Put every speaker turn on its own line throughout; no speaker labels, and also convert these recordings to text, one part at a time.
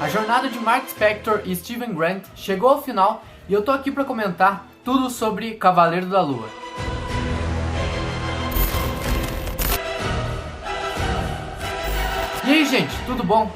A jornada de Mark Spector e Steven Grant chegou ao final e eu tô aqui para comentar tudo sobre Cavaleiro da Lua. E aí, gente, tudo bom?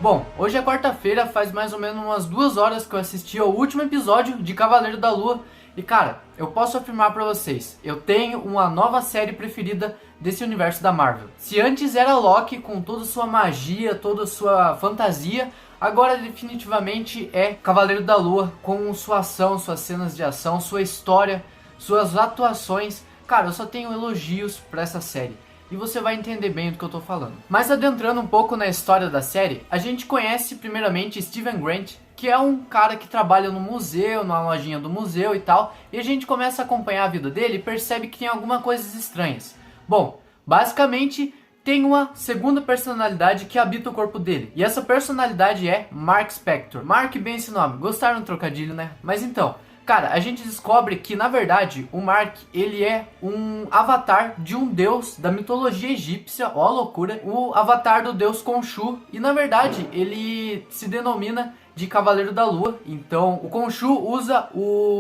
Bom, hoje é quarta-feira, faz mais ou menos umas 2 horas que eu assisti ao último episódio de Cavaleiro da Lua. E cara, eu posso afirmar pra vocês, eu tenho uma nova série preferida desse universo da Marvel. Se antes era Loki com toda sua magia, toda sua fantasia, agora definitivamente é Cavaleiro da Lua com sua ação, suas cenas de ação, sua história, suas atuações. Cara, eu só tenho elogios pra essa série. E você vai entender bem do que eu tô falando. Mas adentrando um pouco na história da série, a gente conhece primeiramente Steven Grant, que é um cara que trabalha no museu, numa lojinha do museu e tal, e a gente começa a acompanhar a vida dele e percebe que tem algumas coisas estranhas. Bom, basicamente tem uma segunda personalidade que habita o corpo dele, e essa personalidade é Mark Spector. Mark bem esse nome, gostaram do trocadilho, né? Mas então, cara, a gente descobre que, na verdade, o Mark, ele é um avatar de um deus da mitologia egípcia, ó a loucura, o avatar do deus Khonshu, e na verdade, ele se denomina de Cavaleiro da Lua. Então, o Khonshu usa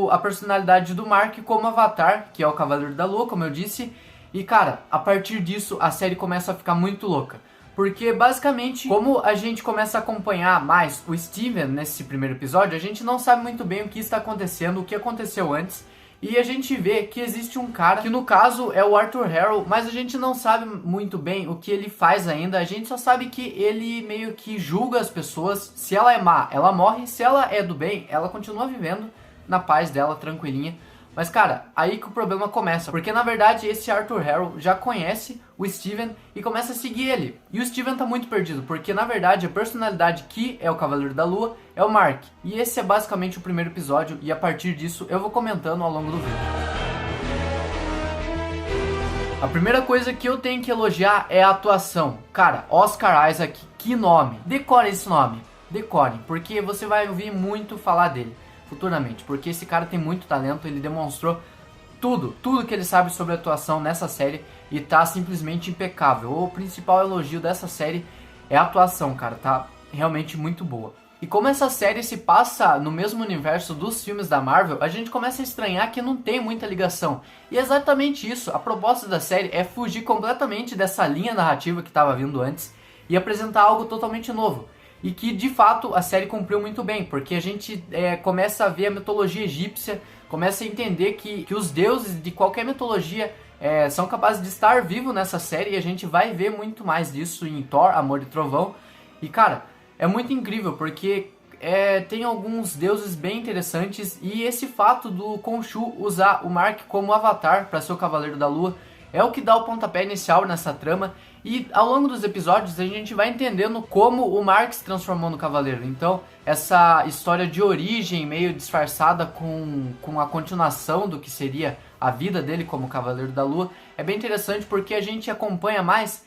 a personalidade do Mark como avatar, que é o Cavaleiro da Lua, como eu disse, e cara, a partir disso, a série começa a ficar muito louca. Porque basicamente, como a gente começa a acompanhar mais o Steven nesse primeiro episódio, a gente não sabe muito bem o que está acontecendo, o que aconteceu antes. E a gente vê que existe um cara, que no caso é o Arthur Harrow, mas a gente não sabe muito bem o que ele faz ainda. A gente só sabe que ele meio que julga as pessoas. Se ela é má, ela morre. Se ela é do bem, ela continua vivendo na paz dela, tranquilinha. Mas cara, aí que o problema começa, porque na verdade esse Arthur Harrow já conhece o Steven e começa a seguir ele. E o Steven tá muito perdido, porque na verdade a personalidade que é o Cavaleiro da Lua é o Mark. E esse é basicamente o primeiro episódio, e a partir disso eu vou comentando ao longo do vídeo. A primeira coisa que eu tenho que elogiar é a atuação. Cara, Oscar Isaac, que nome! Decorem esse nome, decorem, porque você vai ouvir muito falar dele futuramente, porque esse cara tem muito talento, ele demonstrou tudo que ele sabe sobre atuação nessa série e tá simplesmente impecável. O principal elogio dessa série é a atuação, cara, tá realmente muito boa. E como essa série se passa no mesmo universo dos filmes da Marvel, a gente começa a estranhar que não tem muita ligação. E é exatamente isso, a proposta da série é fugir completamente dessa linha narrativa que estava vindo antes e apresentar algo totalmente novo. E que de fato a série cumpriu muito bem, porque a gente começa a ver a mitologia egípcia, começa a entender que os deuses de qualquer mitologia são capazes de estar vivos nessa série, e a gente vai ver muito mais disso em Thor, Amor e Trovão. E cara, é muito incrível, porque tem alguns deuses bem interessantes, e esse fato do Khonshu usar o Mark como avatar para ser o Cavaleiro da Lua é o que dá o pontapé inicial nessa trama. E ao longo dos episódios a gente vai entendendo como o Mark se transformou no Cavaleiro. Então essa história de origem meio disfarçada com a continuação do que seria a vida dele como Cavaleiro da Lua é bem interessante, porque a gente acompanha mais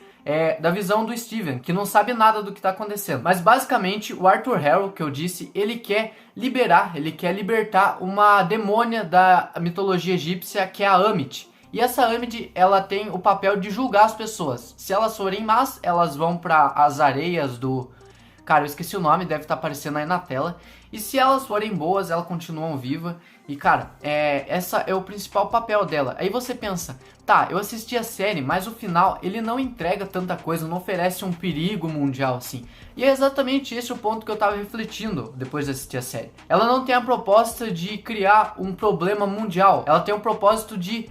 da visão do Steven, que não sabe nada do que está acontecendo. Mas basicamente o Arthur Harrow, que eu disse, ele quer libertar uma demônia da mitologia egípcia, que é a Ammit. E essa Ammit, ela tem o papel de julgar as pessoas. Se elas forem más, elas vão para as areias do... Cara, eu esqueci o nome, deve estar aparecendo aí na tela. E se elas forem boas, elas continuam vivas. E cara, essa é o principal papel dela. Aí você pensa, tá, eu assisti a série, mas o final, ele não entrega tanta coisa, não oferece um perigo mundial assim. E é exatamente esse o ponto que eu tava refletindo depois de assistir a série. Ela não tem a proposta de criar um problema mundial, ela tem o propósito de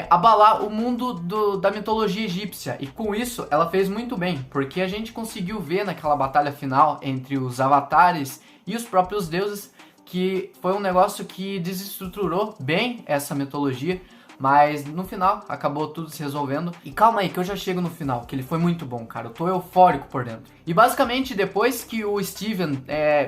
abalar o mundo da mitologia egípcia. E com isso ela fez muito bem, porque a gente conseguiu ver naquela batalha final entre os avatares e os próprios deuses, que foi um negócio que desestruturou bem essa mitologia, mas no final acabou tudo se resolvendo. E calma aí que eu já chego no final, que ele foi muito bom, cara, eu tô eufórico por dentro. E basicamente depois que o Steven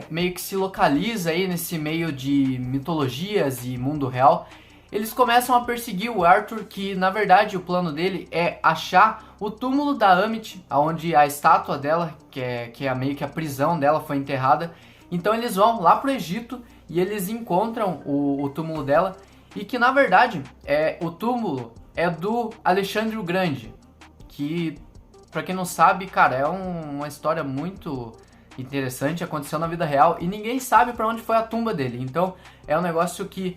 meio que se localiza aí nesse meio de mitologias e mundo real, eles começam a perseguir o Arthur, que na verdade o plano dele é achar o túmulo da Ammit, onde a estátua dela, que é meio que a prisão dela, foi enterrada. Então eles vão lá pro Egito e eles encontram o túmulo dela, e que na verdade o túmulo é do Alexandre o Grande, que pra quem não sabe, cara, é uma história muito interessante, aconteceu na vida real e ninguém sabe pra onde foi a tumba dele. Então é um negócio que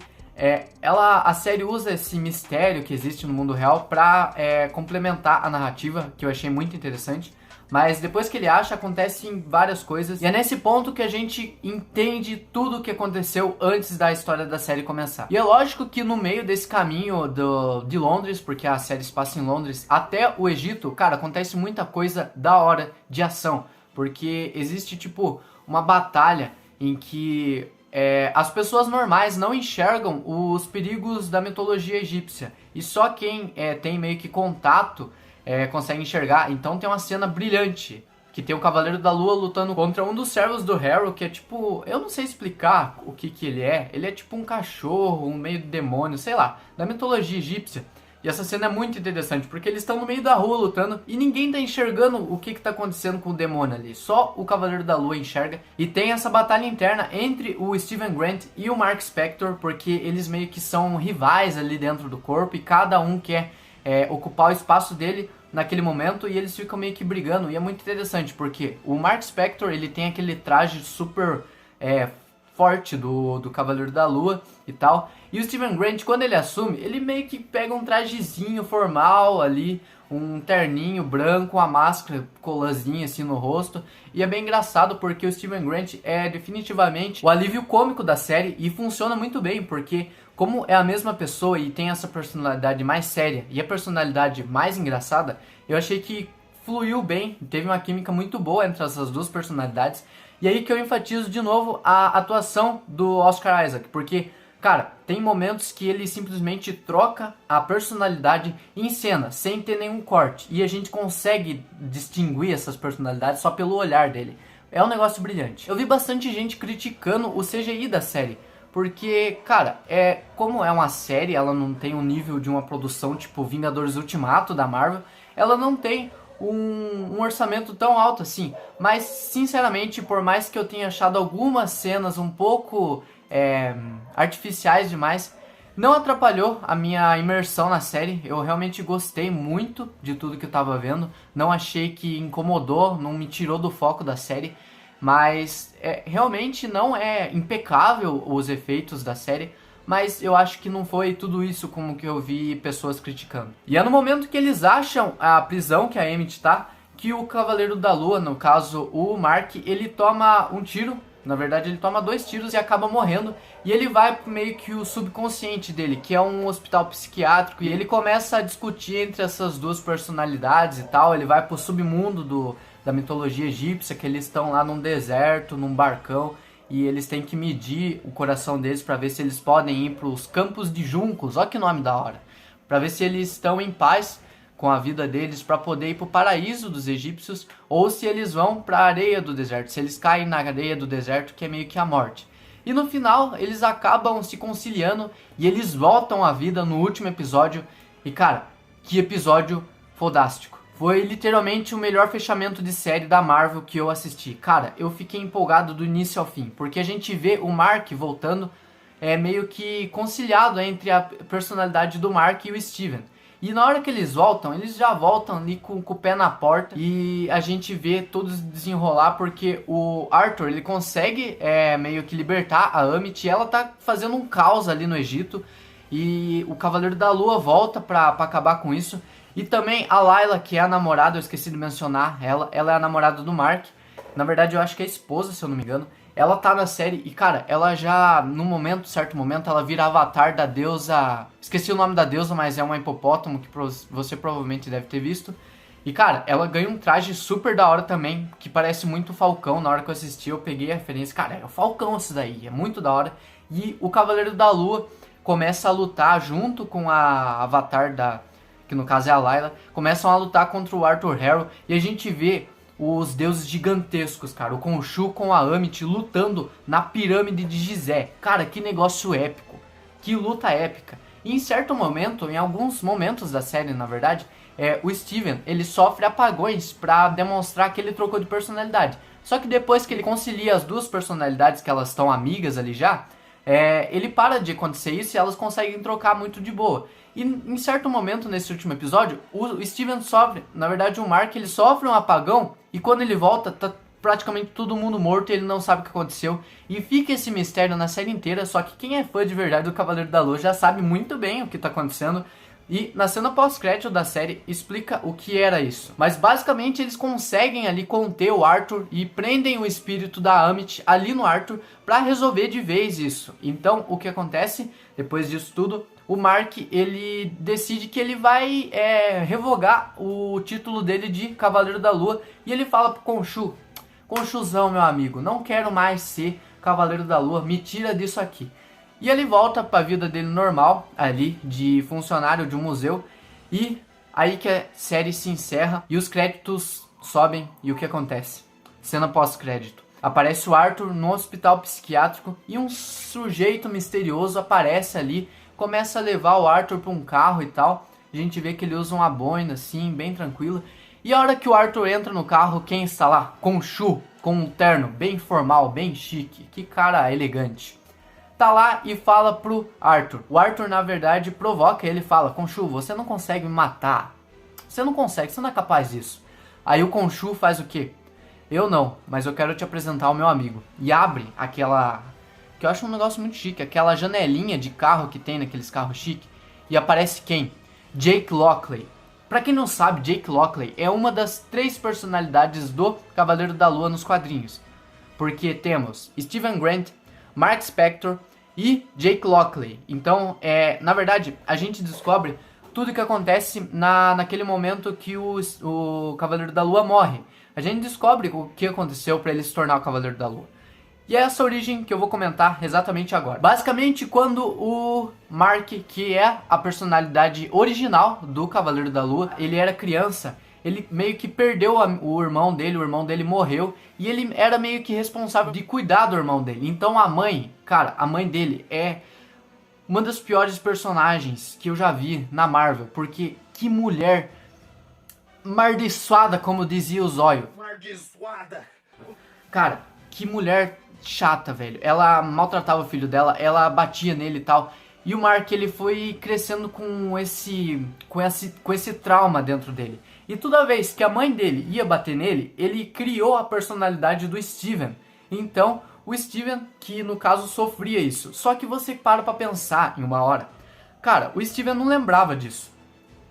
a série usa esse mistério que existe no mundo real pra complementar a narrativa, que eu achei muito interessante. Mas depois que ele acha, acontecem várias coisas. E é nesse ponto que a gente entende tudo o que aconteceu antes da história da série começar. E é lógico que no meio desse caminho de Londres, porque a série se passa em Londres, até o Egito, cara, acontece muita coisa da hora de ação. Porque existe, tipo, uma batalha em que as pessoas normais não enxergam os perigos da mitologia egípcia. E só quem tem meio que contato consegue enxergar. Então tem uma cena brilhante, que tem o Cavaleiro da Lua lutando contra um dos servos do Harrow, que é tipo, eu não sei explicar o que ele é. Ele é tipo um cachorro, um meio demônio, sei lá, da mitologia egípcia. E essa cena é muito interessante, porque eles estão no meio da rua lutando e ninguém tá enxergando o que tá acontecendo com o demônio ali. Só o Cavaleiro da Lua enxerga. E tem essa batalha interna entre o Steven Grant e o Mark Spector, porque eles meio que são rivais ali dentro do corpo e cada um quer ocupar o espaço dele naquele momento e eles ficam meio que brigando. E é muito interessante, porque o Mark Spector, ele tem aquele traje super forte do Cavaleiro da Lua e tal. E o Steven Grant, quando ele assume, ele meio que pega um trajezinho formal ali, um terninho branco, uma máscara colãzinha assim no rosto. E é bem engraçado porque o Steven Grant é definitivamente o alívio cômico da série e funciona muito bem, porque como é a mesma pessoa e tem essa personalidade mais séria e a personalidade mais engraçada, eu achei que fluiu bem, teve uma química muito boa entre essas duas personalidades. E aí que eu enfatizo de novo a atuação do Oscar Isaac, porque, cara, tem momentos que ele simplesmente troca a personalidade em cena, sem ter nenhum corte. E a gente consegue distinguir essas personalidades só pelo olhar dele. É um negócio brilhante. Eu vi bastante gente criticando o CGI da série, porque, cara, como é uma série, ela não tem um nível de uma produção tipo Vingadores Ultimato da Marvel, ela não tem um orçamento tão alto assim. Mas, sinceramente, por mais que eu tenha achado algumas cenas um pouco artificiais demais, não atrapalhou a minha imersão na série. Eu realmente gostei muito de tudo que eu tava vendo. Não achei que incomodou, não me tirou do foco da série. Mas realmente não é impecável os efeitos da série. Mas eu acho que não foi tudo isso como que eu vi pessoas criticando. E é no momento que eles acham a prisão que a Emmett tá, que o Cavaleiro da Lua, no caso o Mark, ele toma um tiro. Na verdade ele toma 2 tiros e acaba morrendo. E ele vai pro meio que o subconsciente dele, que é um hospital psiquiátrico. E ele começa a discutir entre essas duas personalidades e tal. Ele vai pro submundo da mitologia egípcia, que eles estão lá num deserto, num barcão. E eles têm que medir o coração deles para ver se eles podem ir para os Campos de Juncos, olha que nome da hora, para ver se eles estão em paz com a vida deles, para poder ir para o paraíso dos egípcios, ou se eles vão para a areia do deserto, se eles caem na areia do deserto, que é meio que a morte. E no final eles acabam se conciliando e eles voltam à vida no último episódio. E cara, que episódio fodástico. Foi literalmente o melhor fechamento de série da Marvel que eu assisti. Cara, eu fiquei empolgado do início ao fim, porque a gente vê o Mark voltando meio que conciliado entre a personalidade do Mark e o Steven. E na hora que eles voltam, eles já voltam ali com o pé na porta e a gente vê todos desenrolar, porque o Arthur, ele consegue meio que libertar a Ammit e ela tá fazendo um caos ali no Egito. E o Cavaleiro da Lua volta pra acabar com isso. E também a Layla, que é a namorada, eu esqueci de mencionar, ela é a namorada do Mark. Na verdade eu acho que é a esposa, se eu não me engano. Ela tá na série e, cara, ela já, certo momento, ela vira avatar da deusa... Esqueci o nome da deusa, mas é uma hipopótamo que você provavelmente deve ter visto. E, cara, ela ganha um traje super da hora também, que parece muito o Falcão. Na hora que eu assisti, eu peguei a referência. Cara, é o Falcão esse daí, é muito da hora. E o Cavaleiro da Lua começa a lutar junto com a avatar que no caso é a Layla, começam a lutar contra o Arthur Harrow e a gente vê os deuses gigantescos, cara, o Khonshu com a Ammit lutando na pirâmide de Gizé. Cara, que negócio épico, que luta épica. E em certo momento, em alguns momentos da série, na verdade, o Steven, ele sofre apagões pra demonstrar que ele trocou de personalidade. Só que depois que ele concilia as duas personalidades, que elas estão amigas ali já, ele para de acontecer isso e elas conseguem trocar muito de boa. E em certo momento nesse último episódio, o Steven sofre, na verdade o Mark, ele sofre um apagão e quando ele volta tá praticamente todo mundo morto e ele não sabe o que aconteceu. E fica esse mistério na série inteira, só que quem é fã de verdade do Cavaleiro da Lua já sabe muito bem o que tá acontecendo. E na cena pós-crédito da série explica o que era isso. Mas basicamente eles conseguem ali conter o Arthur e prendem o espírito da Ammit ali no Arthur pra resolver de vez isso. Então o que acontece depois disso tudo? O Mark, ele decide que ele vai revogar o título dele de Cavaleiro da Lua. E ele fala pro Khonshu: Khonshuzão, meu amigo, não quero mais ser Cavaleiro da Lua, me tira disso aqui. E ele volta para a vida dele normal, ali, de funcionário de um museu. E aí que a série se encerra e os créditos sobem. E o que acontece? Cena pós-crédito. Aparece o Arthur no hospital psiquiátrico e um sujeito misterioso aparece ali, começa a levar o Arthur para um carro e tal. A gente vê que ele usa uma boina assim, bem tranquila. E a hora que o Arthur entra no carro, quem está lá? Khonshu, com um terno bem formal, bem chique. Que cara elegante. Tá lá e fala pro Arthur. O Arthur, na verdade, provoca ele e fala: Khonshu, você não consegue me matar. Você não consegue, você não é capaz disso. Aí o Khonshu faz o quê? Eu não, mas eu quero te apresentar o meu amigo. E abre aquela... que eu acho um negócio muito chique. Aquela janelinha de carro que tem naqueles carros chique. E aparece quem? Jake Lockley. Pra quem não sabe, Jake Lockley é uma das 3 personalidades do Cavaleiro da Lua nos quadrinhos. Porque temos Steven Grant, Mark Spector e Jake Lockley. Então, na verdade, a gente descobre tudo que acontece naquele momento que o Cavaleiro da Lua morre. A gente descobre o que aconteceu para ele se tornar o Cavaleiro da Lua. E é essa origem que eu vou comentar exatamente agora. Basicamente, quando o Mark, que é a personalidade original do Cavaleiro da Lua, ele era criança, ele meio que perdeu o irmão dele morreu, e ele era meio que responsável de cuidar do irmão dele. Então a mãe, cara, a mãe dele é uma das piores personagens que eu já vi na Marvel, porque que mulher mardiçoada, como dizia o Zóio. Mardiçoada! Cara, que mulher chata, velho. Ela maltratava o filho dela, ela batia nele e tal. E o Mark, ele foi crescendo com esse trauma dentro dele. E toda vez que a mãe dele ia bater nele, ele criou a personalidade do Steven. Então, o Steven, que no caso sofria isso. Só que você para pra pensar em uma hora. Cara, o Steven não lembrava disso.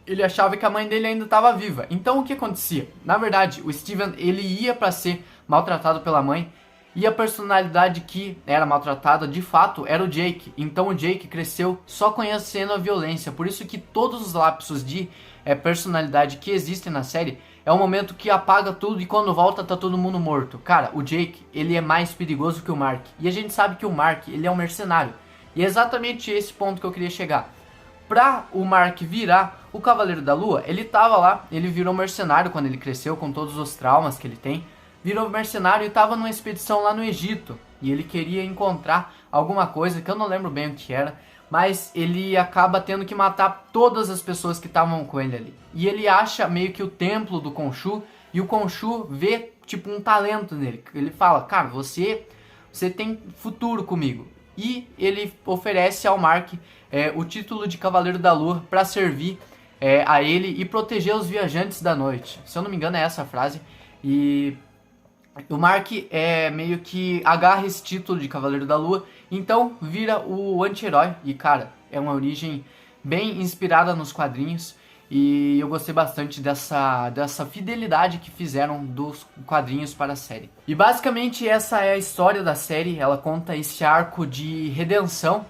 Ele achava que a mãe dele ainda estava viva. Então o que acontecia? Na verdade, o Steven, ele ia pra ser maltratado pela mãe. E a personalidade que era maltratada, de fato, era o Jake. Então o Jake cresceu só conhecendo a violência. Por isso que todos os lapsos de personalidade que existem na série é o momento que apaga tudo e quando volta tá todo mundo morto. Cara, o Jake, ele é mais perigoso que o Mark. E a gente sabe que o Mark, ele é um mercenário. E é exatamente esse ponto que eu queria chegar. Pra o Mark virar o Cavaleiro da Lua, ele tava lá, ele virou mercenário quando ele cresceu, com todos os traumas que ele tem. Virou mercenário e estava numa expedição lá no Egito. E ele queria encontrar alguma coisa que eu não lembro bem o que era. Mas ele acaba tendo que matar todas as pessoas que estavam com ele ali. E ele acha meio que o templo do Khonshu. E o Khonshu vê tipo um talento nele. Ele fala: cara, você tem futuro comigo. E ele oferece ao Mark o título de Cavaleiro da Lua para servir a ele e proteger os viajantes da noite. Se eu não me engano é essa a frase. E o Mark meio que agarra esse título de Cavaleiro da Lua, então vira o anti-herói. E cara, é uma origem bem inspirada nos quadrinhos. E eu gostei bastante dessa fidelidade que fizeram dos quadrinhos para a série. E basicamente essa é a história da série. Ela conta esse arco de redenção,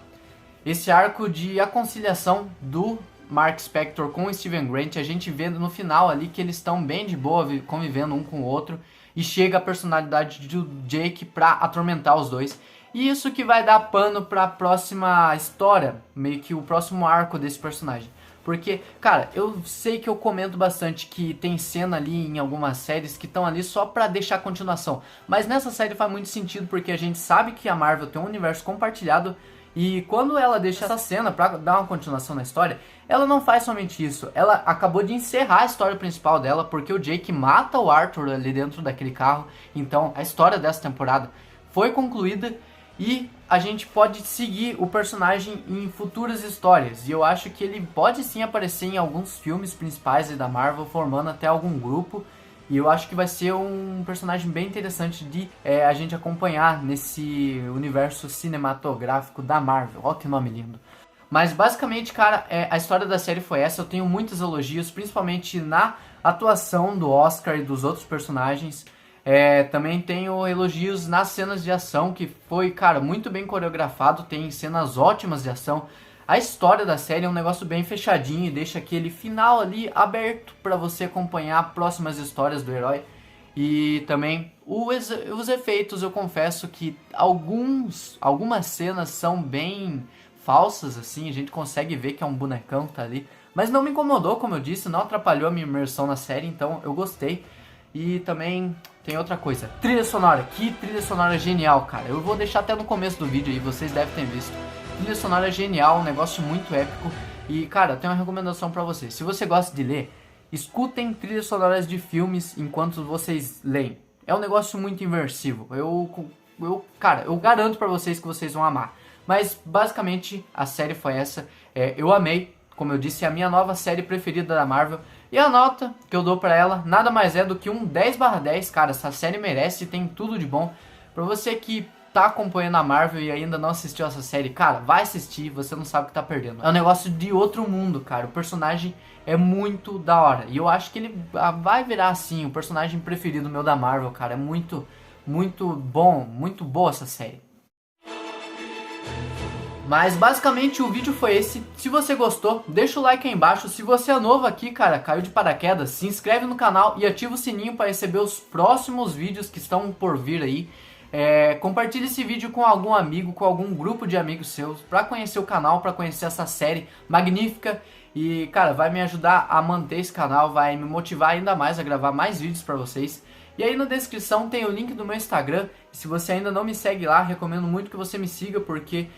esse arco de conciliação do Mark Spector com o Steven Grant. A gente vê no final ali que eles estão bem de boa convivendo um com o outro. E chega a personalidade do Jake pra atormentar os dois. E isso que vai dar pano pra próxima história, meio que o próximo arco desse personagem. Porque, cara, eu sei que eu comento bastante que tem cena ali em algumas séries que estão ali só pra deixar continuação. Mas nessa série faz muito sentido porque a gente sabe que a Marvel tem um universo compartilhado. E quando ela deixa essa cena pra dar uma continuação na história, ela não faz somente isso. Ela acabou de encerrar a história principal dela, porque o Jake mata o Arthur ali dentro daquele carro. Então a história dessa temporada foi concluída e a gente pode seguir o personagem em futuras histórias. E eu acho que ele pode sim aparecer em alguns filmes principais da Marvel, formando até algum grupo. E eu acho que vai ser um personagem bem interessante de a gente acompanhar nesse universo cinematográfico da Marvel. Olha que nome lindo. Mas basicamente, cara, a história da série foi essa. Eu tenho muitos elogios, principalmente na atuação do Oscar e dos outros personagens. Também tenho elogios nas cenas de ação, que foi, cara, muito bem coreografado. Tem cenas ótimas de ação. A história da série é um negócio bem fechadinho e deixa aquele final ali aberto para você acompanhar próximas histórias do herói. E também os efeitos, eu confesso que algumas cenas são bem falsas, assim, a gente consegue ver que é um bonecão que tá ali. Mas não me incomodou, como eu disse, não atrapalhou a minha imersão na série, então eu gostei. E também tem outra coisa, trilha sonora, que trilha sonora genial, cara. Eu vou deixar até no começo do vídeo aí, vocês devem ter visto. Trilha sonora genial, um negócio muito épico. E cara, eu tenho uma recomendação pra vocês. Se você gosta de ler, escutem trilhas sonoras de filmes enquanto vocês leem. É um negócio muito imersivo. Cara, eu garanto pra vocês que vocês vão amar. Mas basicamente a série foi essa. Eu amei, como eu disse, é a minha nova série preferida da Marvel. E a nota que eu dou pra ela nada mais é do que um 10/10, cara. Essa série merece, tem tudo de bom. Pra você que tá acompanhando a Marvel e ainda não assistiu essa série, cara, vai assistir, você não sabe o que tá perdendo. É um negócio de outro mundo, cara. O personagem é muito da hora. E eu acho que ele vai virar, assim, o personagem preferido meu da Marvel, cara. É muito, muito bom, muito boa essa série. Mas basicamente o vídeo foi esse. Se você gostou, deixa o like aí embaixo. Se você é novo aqui, cara, caiu de paraquedas, se inscreve no canal e ativa o sininho para receber os próximos vídeos que estão por vir aí. Compartilhe esse vídeo com algum amigo, com algum grupo de amigos seus, para conhecer o canal, para conhecer essa série magnífica. E, cara, vai me ajudar a manter esse canal, vai me motivar ainda mais a gravar mais vídeos para vocês. E aí na descrição tem o link do meu Instagram. Se você ainda não me segue lá, recomendo muito que você me siga, porque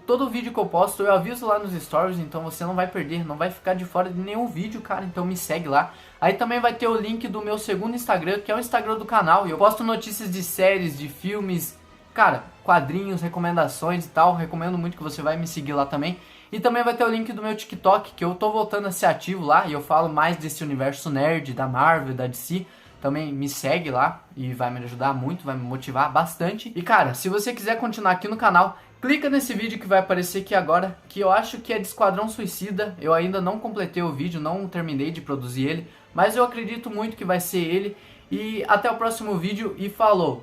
todo vídeo que eu posto eu aviso lá nos stories, então você não vai perder, não vai ficar de fora de nenhum vídeo, cara, então me segue lá. Aí também vai ter o link do meu segundo Instagram, que é o Instagram do canal, e eu posto notícias de séries, de filmes, cara, quadrinhos, recomendações e tal. Recomendo muito que você vai me seguir lá também. E também vai ter o link do meu TikTok, que eu tô voltando a ser ativo lá, e eu falo mais desse universo nerd, da Marvel, da DC. Também me segue lá e vai me ajudar muito, vai me motivar bastante. E cara, se você quiser continuar aqui no canal, clica nesse vídeo que vai aparecer aqui agora, que eu acho que é de Esquadrão Suicida. Eu ainda não completei o vídeo, não terminei de produzir ele, mas eu acredito muito que vai ser ele. E até o próximo vídeo e falou!